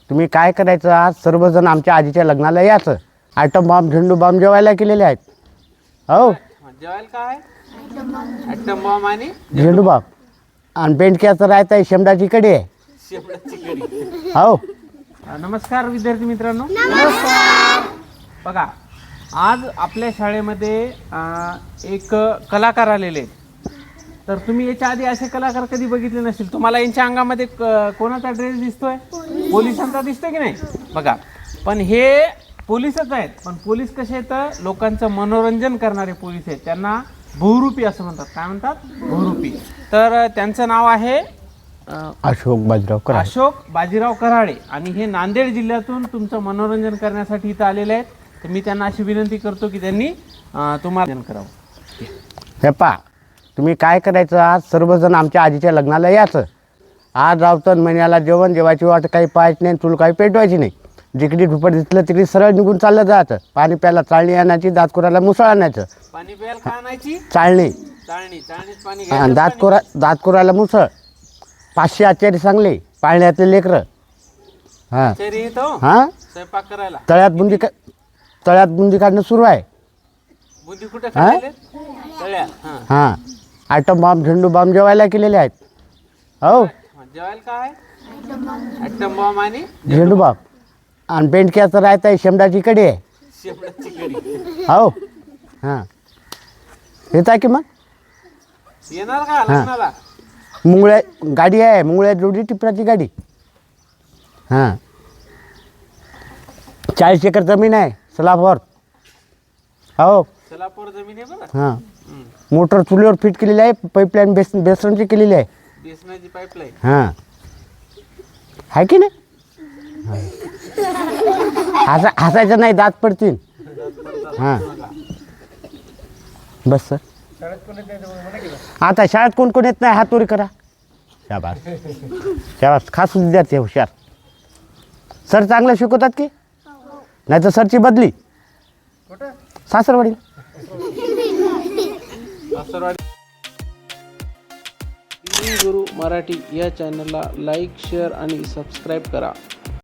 तुम्ही काय करायचं, आज सर्वजण आमच्या आजीच्या लग्नाला यायचं. आयटम बॉम्ब, झेंडू बॉम्ब जेवायला केलेले आहेत. हो, जेवायला काय आयटम बॉम्ब आणि झेंडू बॉम्ब आणि बेंडक्याचं राहत आहे, शेमडाची कढी आहे. शेपडाची कढी. हो, नमस्कार विद्यार्थी मित्रांनो. बघा, आज आपल्या शाळेमध्ये एक कलाकार आलेले आहेत. तर तुम्ही याच्या आधी असे कलाकार कधी बघितले नसतील. तुम्हाला यांच्या अंगामध्ये कोणाचा ड्रेस दिसतोय? पोलिसांचा दिसतोय की नाही? बघा, पण हे पोलीसच आहेत. पण पोलीस कसे आहेत? लोकांचं मनोरंजन करणारे पोलीस आहेत. त्यांना बहुरूपी असं म्हणतात. काय म्हणतात? बहुरूपी. तर त्यांचं नाव आहे अशोक बाजीराव कराड. अशोक बाजीराव कराळे. आणि हे नांदेड जिल्ह्यातून तुमचं मनोरंजन करण्यासाठी इथं आलेले आहेत. तर मी त्यांना अशी विनंती करतो की त्यांनी तुम्हाला करावं. हे पा, तुम्ही काय करायचं, आज सर्वजण आमच्या आजीच्या लग्नाला यायचं. आज रावतन महिन्याला जेवण जेवायची वाट काही पाहायची नाही, चूल काही पेटवायची नाही. जिकडे ढुपट दिसलं तिकडे सरळ निघून चाललं जायचं. पाणी प्यायला चाळणी आणायची, दातकुराला मुसळ आणायचं. पाणी प्यायला काय आणायची? चाळणी. चाळणीत पाणी हां, दातकुराला मुसळ. 500 आचारी चांगले, पाळण्यातले लेकरं. हां हां, स्वयंपाक करायला तळ्यात बुंदी काढणं सुरू आहे. बुंदी कुठे खाल्लेले? तळ्यात. हां, आयटम बॉम्ब, झेंडू बॉम्ब जेवायला केलेले आहेत. हो, जेवायला काय आयटम बॉम्ब आणि झेंडू बॉम्ब आणि बेंडक्याचं राहत आहे, शेमडाची कढी आहे. शेपडाची कढी. हो, हां, येत आहे की मग येणार का लग्नाला? मुंगळ्या गाडी आहे, मुंगळ्या जोडी टिपराची गाडी. हां, 40 एकर जमीन आहे सलाफवर. हो, सोलापूर जमीन आहे बरं. हां, मोटर चुलीवर फिट केलेली आहे, पाईपलाईन बेसनची केलेली आहे. बेसनाची पाईपलाईन. हां, आहे की नाही? हसायचं नाही, दात पडतील. हां, बस सर. आता शाळेत कोण कोण येत नाही, हातोरी करा. शाबास शाबास, खास विद्यार्थी हुशार. सर चांगलं शिकवतात की नाही? तर सरची बदली सासरवाडी. गुरु मराठी या चॅनलला लाईक, शेअर आणि सबस्क्राईब करा.